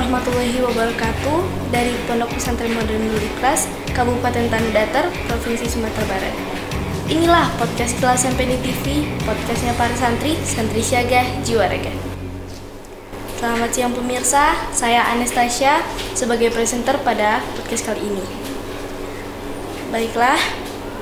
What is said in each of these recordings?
warahmatullahi wabarakatuh dari Pondok Pesantren Modern Nurul Ikhlas, Kabupaten Tanah Datar, Provinsi Sumatera Barat. Inilah podcast Kelas MPD TV, podcastnya para santri, santri siaga, jiwa raga. Selamat siang pemirsa, saya Anastasia sebagai presenter pada podcast kali ini. Baiklah,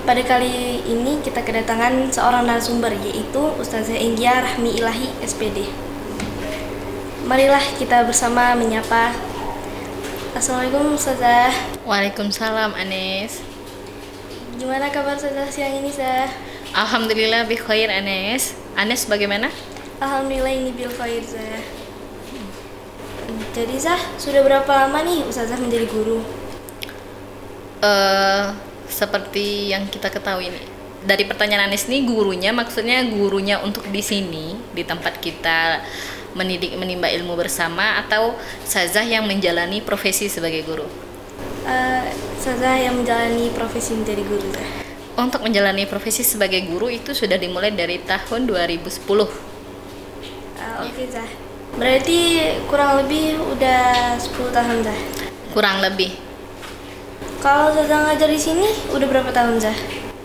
pada kali ini kita kedatangan seorang narasumber, yaitu Ustazah Enggia Rahmi Ilahi, SPD. Marilah kita bersama menyapa. Assalamualaikum Ustazah. Waalaikumsalam Anes. Gimana kabar Ustazah siang ini, Zah? Alhamdulillah bi khair Anes. Anes bagaimana? Alhamdulillah ini bil khair, Zah. Jadi Zah, sudah berapa lama nih Ustazah menjadi guru? Seperti yang kita ketahui nih. Dari pertanyaan Anes nih, gurunya maksudnya gurunya untuk di sini, di tempat kita mendidik menimba ilmu bersama, atau Ustazah yang menjalani profesi sebagai guru? Ustazah yang menjalani profesi menjadi guru, Zah. Untuk menjalani profesi sebagai guru itu sudah dimulai dari tahun 2010. Oke, Zah. Berarti kurang lebih udah 10 tahun, Zah. Kurang lebih. Kalau Ustazah ngajar di sini udah berapa tahun, Zah?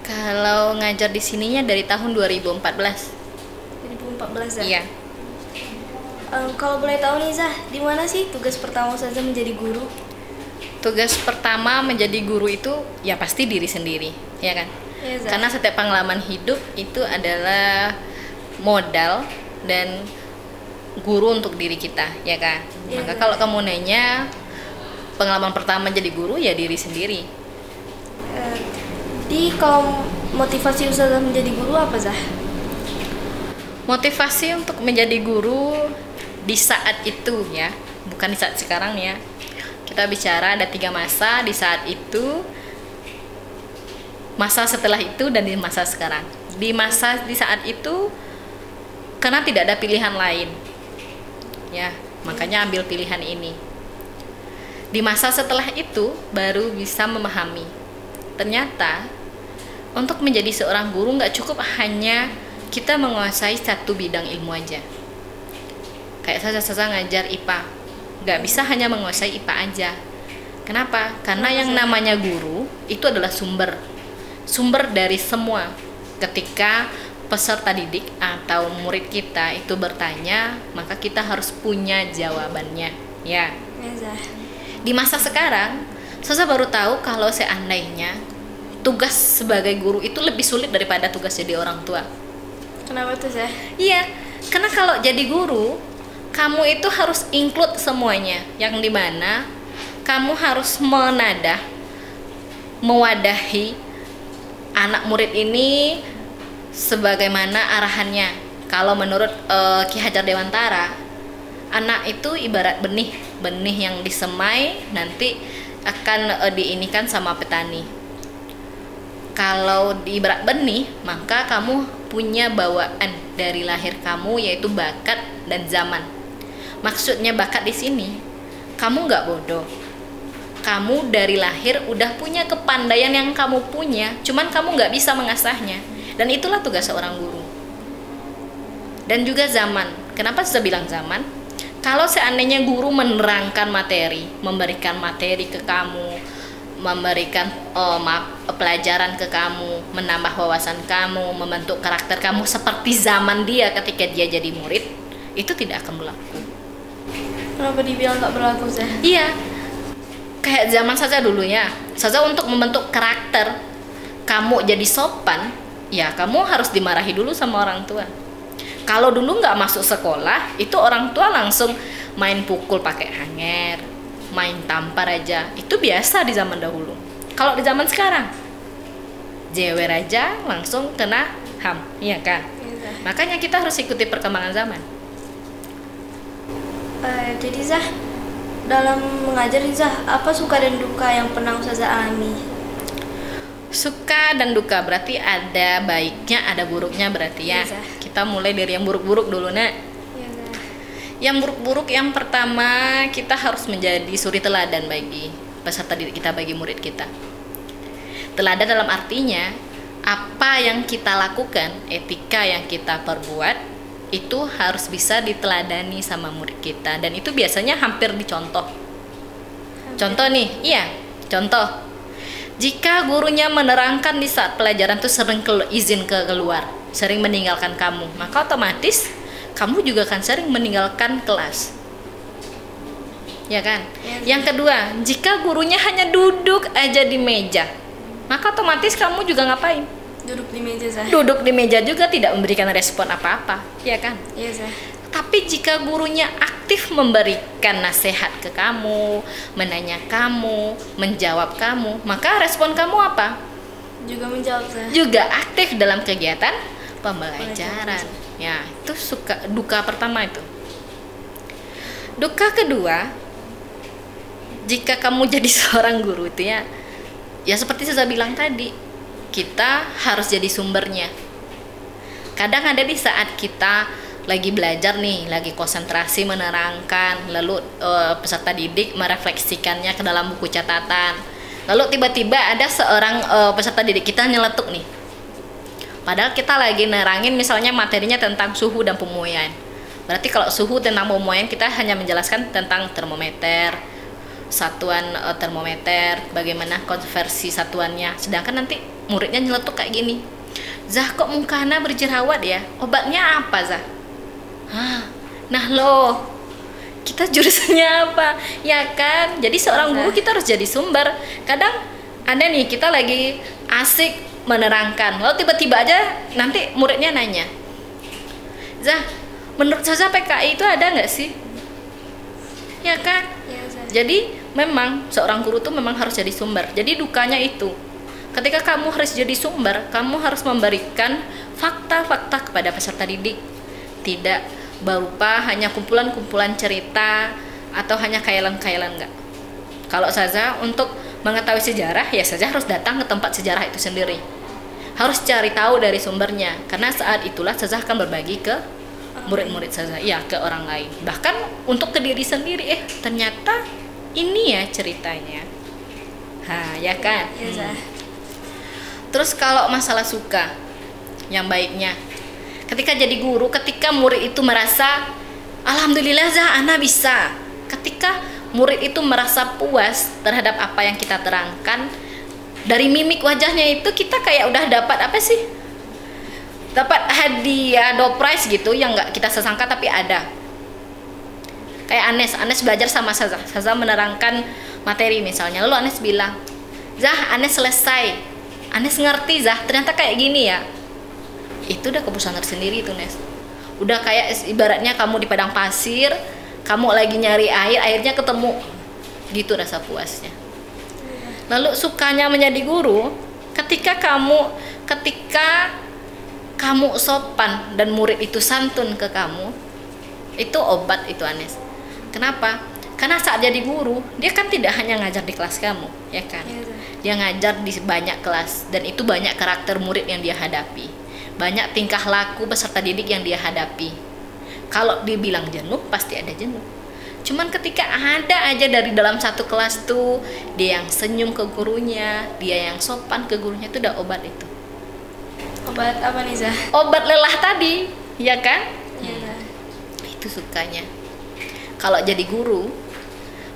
Kalau ngajar di sininya dari tahun 2014. 2014, Zah. Iya. Kalau boleh tahu nih, Zah, di mana sih tugas pertama Ustazah menjadi guru? Tugas pertama menjadi guru itu ya pasti diri sendiri, ya kan? Iya, Zah. Karena setiap pengalaman hidup itu adalah modal dan guru untuk diri kita, ya kan? Iya, Maka Zah. kalau kamu nanya pengalaman pertama jadi guru ya diri sendiri. Jadi kalau motivasi Ustazah menjadi guru apa, Zah? Motivasi untuk menjadi guru di saat itu ya, bukan di saat sekarang ya. Kita bicara ada 3 masa, di saat itu, masa setelah itu, dan di masa sekarang. Di saat itu, karena tidak ada pilihan lain, ya, makanya ambil pilihan ini. Di masa setelah itu baru bisa memahami. Ternyata untuk menjadi seorang guru nggak cukup hanya kita menguasai satu bidang ilmu aja. Kayak saya ngajar IPA, nggak bisa hanya menguasai IPA aja. Kenapa? Karena yang namanya guru itu adalah sumber dari semua. Ketika peserta didik atau murid kita itu bertanya, maka kita harus punya jawabannya, ya. Ya, Zah. Di masa sekarang, saya baru tahu kalau seandainya tugas sebagai guru itu lebih sulit daripada tugas jadi orang tua. Kenapa tuh, Zah? Iya, karena kalau jadi guru, kamu itu harus include semuanya, yang dimana kamu harus mewadahi anak murid ini sebagaimana arahannya. Kalau menurut Ki Hajar Dewantara, anak itu ibarat benih yang disemai nanti akan diinikan sama petani. Kalau ibarat benih, maka kamu punya bawaan dari lahir kamu, yaitu bakat dan zaman. Maksudnya bakat di sini, kamu nggak bodoh. Kamu dari lahir udah punya kepandaian yang kamu punya, cuman kamu nggak bisa mengasahnya. Dan itulah tugas seorang guru. Dan juga zaman. Kenapa saya bilang zaman? Kalau seandainya guru menerangkan materi, memberikan materi ke kamu, memberikan pelajaran ke kamu, menambah wawasan kamu, membentuk karakter kamu seperti zaman dia ketika dia jadi murid, itu tidak akan berlaku. Kenapa dibilang nggak berlaku, Zah? Iya, kayak zaman saja dulu ya. Saja untuk membentuk karakter kamu jadi sopan, ya kamu harus dimarahi dulu sama orang tua. Kalau dulu nggak masuk sekolah, itu orang tua langsung main pukul pakai hanger, main tampar aja. Itu biasa di zaman dahulu. Kalau di zaman sekarang, jewer aja langsung kena HAM, iya kan? Ya, Makanya kita harus ikuti perkembangan zaman. Jadi Zah, dalam mengajar Zah, apa suka dan duka yang pernah Ustazah alami? Suka dan duka berarti ada baiknya, ada buruknya berarti ya. Iya, Zah. Kita mulai dari yang buruk-buruk dulu, Nak. Ya, Zah. Yang buruk-buruk yang pertama, kita harus menjadi suri teladan bagi peserta didik kita, bagi murid kita. Teladan dalam artinya apa yang kita lakukan, etika yang kita perbuat itu harus bisa diteladani sama murid kita, dan itu biasanya hampir dicontoh. Contoh nih, iya, contoh. Jika gurunya menerangkan di saat pelajaran tuh sering izin keluar, sering meninggalkan kamu, maka otomatis kamu juga akan sering meninggalkan kelas. Ya kan? Ya. Yang kedua, jika gurunya hanya duduk aja di meja, maka otomatis kamu juga ngapain? Duduk di meja, Zah. Duduk di meja juga tidak memberikan respon apa-apa, ya kan? Iya, Zah. Tapi jika gurunya aktif memberikan nasihat ke kamu, menanya kamu, menjawab kamu, maka respon kamu apa? Juga menjawab, Zah. Juga aktif dalam kegiatan pembelajaran. Ya, itu duka pertama itu. Duka kedua, jika kamu jadi seorang guru itu ya seperti saya bilang tadi, kita harus jadi sumbernya. Kadang ada di saat kita lagi belajar nih, lagi konsentrasi menerangkan, lalu peserta didik merefleksikannya ke dalam buku catatan. Lalu tiba-tiba ada seorang peserta didik kita nyeletuk nih. Padahal kita lagi nerangin misalnya materinya tentang suhu dan pemuaian. Berarti kalau suhu tentang pemuaian kita hanya menjelaskan tentang termometer, satuan termometer, bagaimana konversi satuannya. Sedangkan nanti muridnya nyeletuk kayak gini. Zah, kok muka Ana berjerawat ya? Obatnya apa, Zah? Nah loh, kita jurusannya apa? Ya kan? Jadi seorang guru kita harus jadi sumber. Kadang ada nih, kita lagi asik menerangkan, lalu tiba-tiba aja nanti muridnya nanya, Zah, menurut Zah PKI itu ada nggak sih? Ya kan? Ya, Zah. Jadi memang seorang guru tuh memang harus jadi sumber. Jadi dukanya itu, ketika kamu harus jadi sumber, kamu harus memberikan fakta-fakta kepada peserta didik. Tidak berupa hanya kumpulan-kumpulan cerita atau hanya khayalan-khayalan, enggak. Kalau Saza untuk mengetahui sejarah, ya Saza harus datang ke tempat sejarah itu sendiri. Harus cari tahu dari sumbernya, karena saat itulah Saza akan berbagi ke murid-murid Saza, ya ke orang lain. Bahkan untuk ke diri sendiri, ternyata ini ya ceritanya. Ya kan? Ya, Zah. Terus kalau masalah suka, yang baiknya, ketika jadi guru, ketika murid itu merasa alhamdulillah Zah, Ana bisa. Ketika murid itu merasa puas terhadap apa yang kita terangkan, dari mimik wajahnya itu kita kayak udah dapat apa sih? Dapat hadiah, door prize gitu yang nggak kita sesangka tapi ada. Kayak Anes belajar sama Saza. Saza menerangkan materi misalnya, lalu Anes bilang, Zah, Anes selesai. Anes ngerti Zah, ternyata kayak gini ya. Itu udah kepuasan tersendiri itu, Nes. Udah kayak ibaratnya kamu di padang pasir, kamu lagi nyari air, airnya ketemu. Gitu rasa puasnya. Lalu sukanya menjadi guru, ketika kamu sopan dan murid itu santun ke kamu, itu obat itu, Anes. Kenapa? Karena saat jadi guru, dia kan tidak hanya ngajar di kelas kamu, ya kan? Dia ngajar di banyak kelas, dan itu banyak karakter murid yang dia hadapi, banyak tingkah laku peserta didik yang dia hadapi. Kalau dibilang jenuh, pasti ada jenuh. Cuman ketika ada aja dari dalam satu kelas tuh, dia yang senyum ke gurunya, dia yang sopan ke gurunya, itu udah obat itu. Obat apa nih, Zah? Obat lelah tadi, ya kan? Ya, Zah. Itu sukanya. Kalau jadi guru,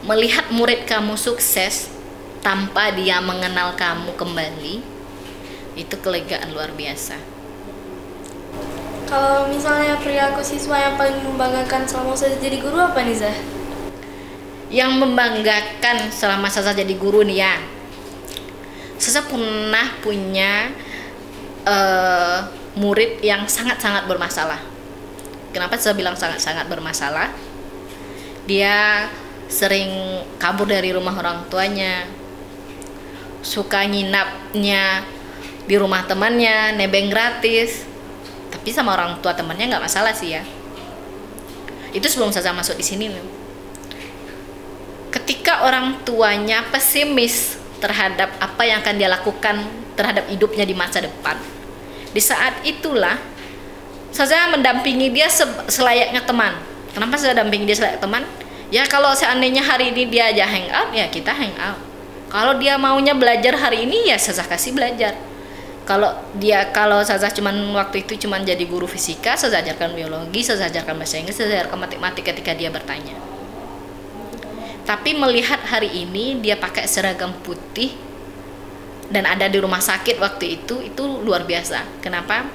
melihat murid kamu sukses tanpa dia mengenal kamu kembali, itu kelegaan luar biasa. Kalau misalnya perilaku siswa yang paling membanggakan selama saya jadi guru apa nih, Zah? Yang membanggakan selama saya jadi guru nih ya, saya pernah punya murid yang sangat-sangat bermasalah. Kenapa saya bilang sangat-sangat bermasalah? Dia sering kabur dari rumah orang tuanya, suka nginapnya di rumah temannya, nebeng gratis. Tapi sama orang tua temannya nggak masalah sih ya. Itu sebelum saya masuk di sini loh. Ketika orang tuanya pesimis terhadap apa yang akan dia lakukan terhadap hidupnya di masa depan, di saat itulah saya mendampingi dia selayaknya teman. Kenapa saya dampingi dia selayaknya teman? Ya kalau seandainya hari ini dia aja hangout, ya kita hangout. Kalau dia maunya belajar hari ini, ya saya kasih belajar. Kalau Ustazah cuman waktu itu cuman jadi guru fisika, Ustazah ajarkan biologi, Ustazah ajarkan bahasa Inggris, Ustazah ajarkan matematika ketika dia bertanya. Tapi melihat hari ini dia pakai seragam putih dan ada di rumah sakit waktu itu luar biasa. Kenapa?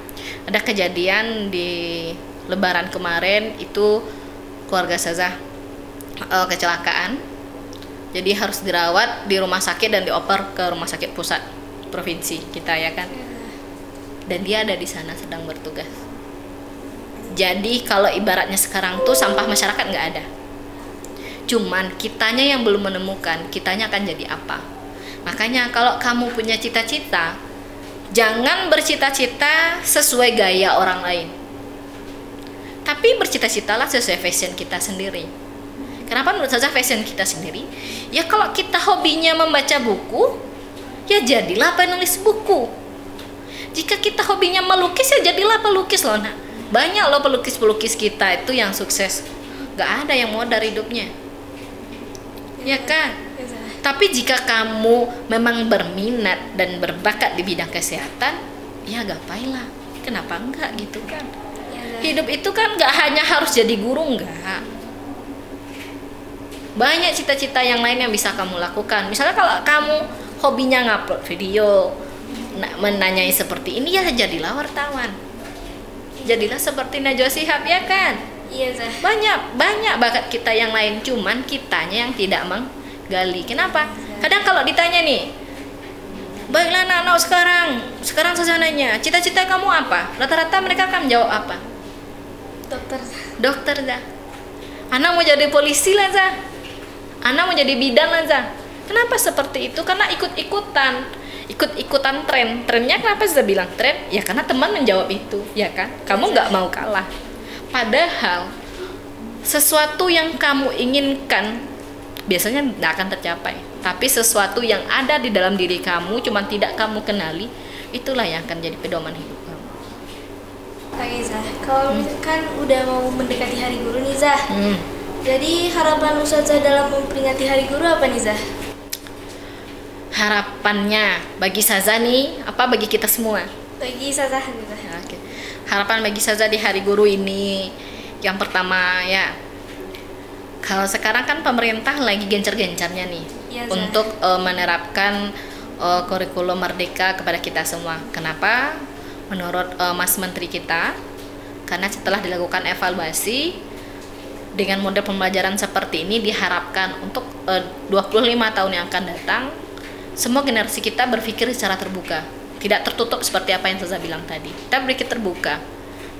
Ada kejadian di Lebaran kemarin itu keluarga Ustazah kecelakaan. Jadi harus dirawat di rumah sakit dan dioper ke rumah sakit pusat provinsi kita ya kan. Dan dia ada di sana sedang bertugas. Jadi kalau ibaratnya sekarang tuh sampah masyarakat nggak ada. Cuman kitanya yang belum menemukan, kitanya akan jadi apa. Makanya kalau kamu punya cita-cita, jangan bercita-cita sesuai gaya orang lain. Tapi bercita-citalah sesuai fashion kita sendiri. Kenapa menurut saya fashion kita sendiri? Ya kalau kita hobinya membaca buku, ya jadilah penulis buku. Jika kita hobinya melukis, ya jadilah pelukis loh nak. Banyak loh pelukis-pelukis kita itu yang sukses. Gak ada yang modal hidupnya. Ya kan? Tapi jika kamu memang berminat dan berbakat di bidang kesehatan, ya gapailah. Kenapa enggak gitu kan? Hidup itu kan gak hanya harus jadi guru, enggak. Banyak cita-cita yang lain yang bisa kamu lakukan. Misalnya kalau kamu hobinya ngupload video, menanyai seperti ini, ya jadilah wartawan. Jadilah seperti Najwa Shihab ya kan? Iya Zah. Banyak bakat kita yang lain, cuman kitanya yang tidak menggali. Kenapa? Kadang kalau ditanya nih, baiklah anak-anak sekarang saya nanya, cita-cita kamu apa? Rata-rata mereka akan jawab apa? Dokter Zah. Anak mau jadi polisi lah Zah. Anak mau jadi bidan lah Zah. Kenapa seperti itu? Karena ikut-ikutan trennya. Kenapa saya bilang tren? Ya karena teman menjawab itu, ya kan? Kamu nggak mau kalah. Padahal sesuatu yang kamu inginkan biasanya nggak akan tercapai. Tapi sesuatu yang ada di dalam diri kamu, cuman tidak kamu kenali, itulah yang akan jadi pedoman hidup kamu. Oke Zah, kalau kan udah mau mendekati Hari Guru nih Zah. Jadi harapan Ustazah dalam memperingati Hari Guru apa nih Zah? Harapannya bagi Ustazah nih, apa bagi kita semua? Bagi Ustazah nih Zah. Oke. Harapan bagi Ustazah di Hari Guru ini, yang pertama ya, kalau sekarang kan pemerintah lagi gencar-gencarnya nih ya, untuk menerapkan kurikulum merdeka kepada kita semua. Kenapa? Menurut Mas Menteri kita, karena setelah dilakukan evaluasi dengan model pembelajaran seperti ini diharapkan untuk 25 tahun yang akan datang semua generasi kita berpikir secara terbuka, tidak tertutup seperti apa yang saya bilang tadi. Kita berpikir terbuka,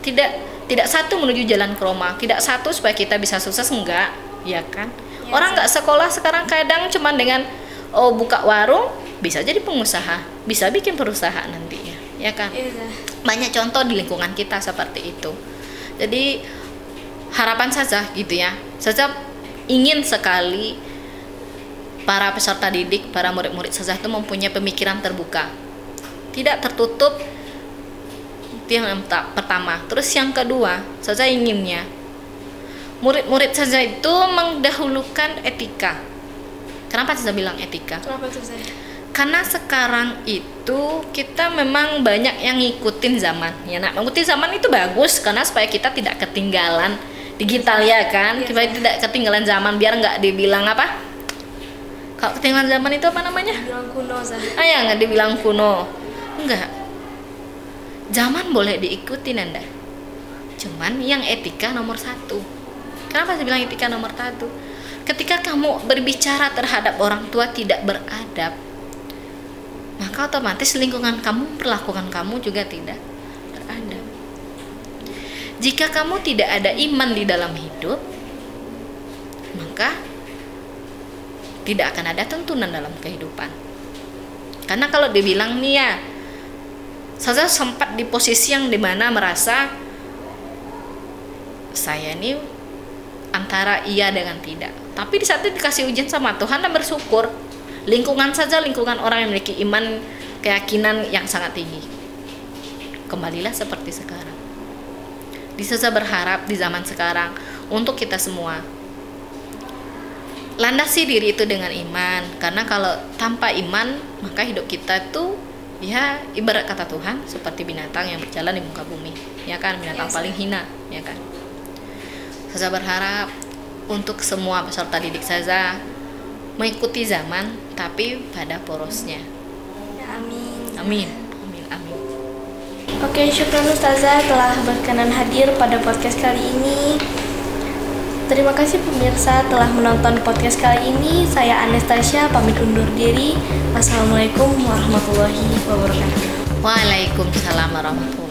tidak satu menuju jalan ke Roma, tidak satu supaya kita bisa sukses, enggak, ya kan? Ya, orang nggak sekolah sekarang kadang cuma dengan buka warung bisa jadi pengusaha, bisa bikin perusahaan nantinya, ya kan? Ya. Banyak contoh di lingkungan kita seperti itu. Jadi harapan saja gitu ya, saya ingin sekali para peserta didik, para murid-murid saja itu mempunyai pemikiran terbuka, tidak tertutup. Itu yang pertama. Terus yang kedua, saya inginnya murid-murid saja itu mendahulukan etika. Kenapa saya bilang etika? Kenapa tuh saya? Karena sekarang itu kita memang banyak yang ngikutin zaman. Ya nak, mengikuti zaman itu bagus karena supaya kita tidak ketinggalan digital ya kan, yes, supaya tidak ketinggalan zaman, biar nggak dibilang apa? Kalau ketinggalan zaman itu apa namanya? Dibilang kuno Zah. Ya nggak dibilang kuno, enggak. Zaman boleh diikuti Nanda, cuman yang etika nomor satu. Kenapa saya bilang etika nomor satu? Ketika kamu berbicara terhadap orang tua tidak beradab, maka otomatis lingkungan kamu, perlakuan kamu juga tidak beradab. Jika kamu tidak ada iman di dalam hidup, maka tidak akan ada tuntunan dalam kehidupan. Karena kalau dibilang nih ya, saya sempat di posisi yang dimana merasa saya ini antara iya dengan tidak. Tapi di saat itu dikasih ujian sama Tuhan dan bersyukur, lingkungan saja, lingkungan orang yang memiliki iman, keyakinan yang sangat tinggi. Kembalilah seperti sekarang. Saya berharap di zaman sekarang untuk kita semua landasi diri itu dengan iman, karena kalau tanpa iman maka hidup kita tuh Ya, ibarat kata Tuhan seperti binatang yang berjalan di muka bumi, ya kan, binatang paling hina, ya kan. Saza berharap untuk semua peserta didik Saza mengikuti zaman tapi pada porosnya. Ya, amin. Amin. Amin. Amin. Oke, syukran Ustazah telah berkenan hadir pada podcast kali ini. Terima kasih pemirsa telah menonton podcast kali ini. Saya Anastasia pamit undur diri. Wassalamualaikum warahmatullahi wabarakatuh. Waalaikumsalam warahmatullahi wabarakatuh.